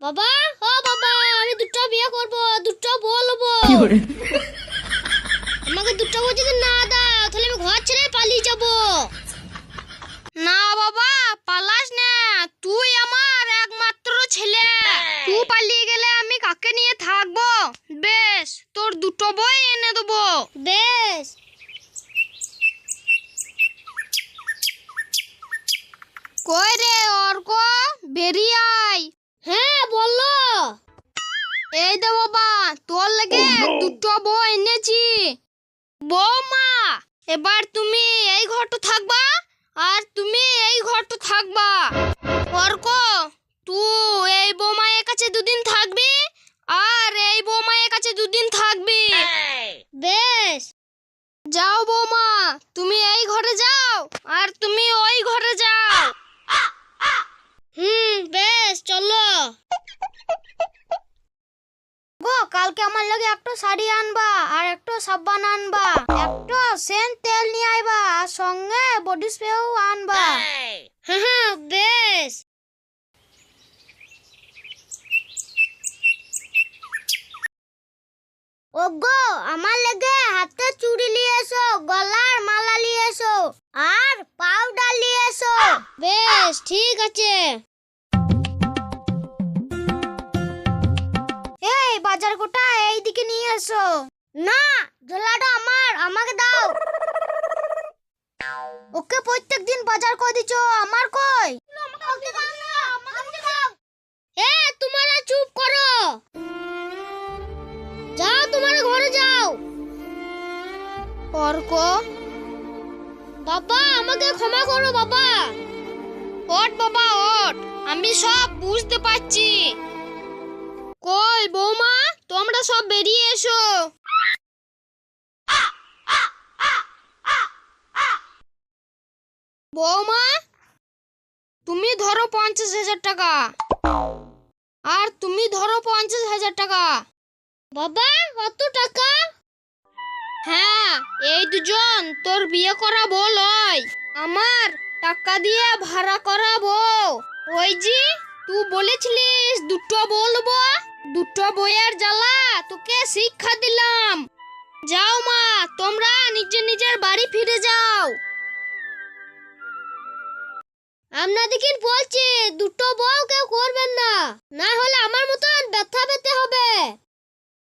বাবা, ও বাবা, আমি দুটো বিয়ে করব, দুটো বলবো। আমাকে দুটো বউ যদি না দাও তাহলে আমি ঘর ছেড়ে পালিয়ে যাব। না বাবা, পালাস না, তুই আমার একমাত্র ছেলে। তুই পালিয়ে গেলে আমি কাকে নিয়ে থাকবো? বেশ, তোর দুটো বই এনে দেবো। বেশ। কই রে অর্ক, বেরিয়ে আয়। হ্যাঁ বললো। এই দে বাবা, তোর লাগে দুটো বই এনেছি। বৌমা, এবার তুমি এই ঘরটা থাকবা আর তুমি এই ঘরটা থাকবা। অর্ক, তুই এই বৌমায়ের কাছে দুদিন থাকবি আর এই বৌমায়ের কাছে দুদিন থাকবি। বেশ। যাও বৌমা, তুমি এই ঘরে যাও আর তুমি ওই ঘরে যাও। বেশ, চলো। গো, কালকে আমার লাগে একটা শাড়ি আনবা আর একটা সাবান আনবা, একটা সেন্ট তেল নিয়ে আইবা আর সঙ্গে বডি স্প্রেও আনবা। হ্যাঁ বেশ। ওগো, আমার লাগে হাতে চুড়ি নিয়ে এসো, গলার মালা নিয়ে এসো আর পাউডার নিয়ে এসো। বেশ, ঠিক আছে। এই বাজার গোটা এইদিকে নিয়ে এসো। না, ঝোলাটা আমাকে দাও। ওকে প্রত্যেকদিন বাজার করে দিছো, আমার কই? তোমরা চুপ করো। যাও, তোমার ঘরে যাও। অর্ক, বাবা, আমাকে ক্ষমা করো বাবা। ওঠ বাবা ওঠ, আমি সব বুঝতে পারছি। কই বৌমা, তোমরা সব বেরিয়ে এসো। বৌমা, তুমি ধরো 50,000 টাকা আর তুমি ধরো 50,000 টাকা। বাবা, কত টাকা? হ্যাঁ, এই দুজন তোর বিয়ে করা বউ লয়, আমার টাকা দিয়ে ভাড়া করা বউ। ওই জি, তুই বলেছিলিস দুটো বলবো, দুটো বইয়ের জ্বালা তোকে শিক্ষা দিলাম। যাও মা, তোমরা নিজের নিজের বাড়ি ফিরে যাও। আপনাদেরকে বলছি, দুটো বউ কেউ করবেন না, না হলে আমার মতন ব্যথা পেতে হবে।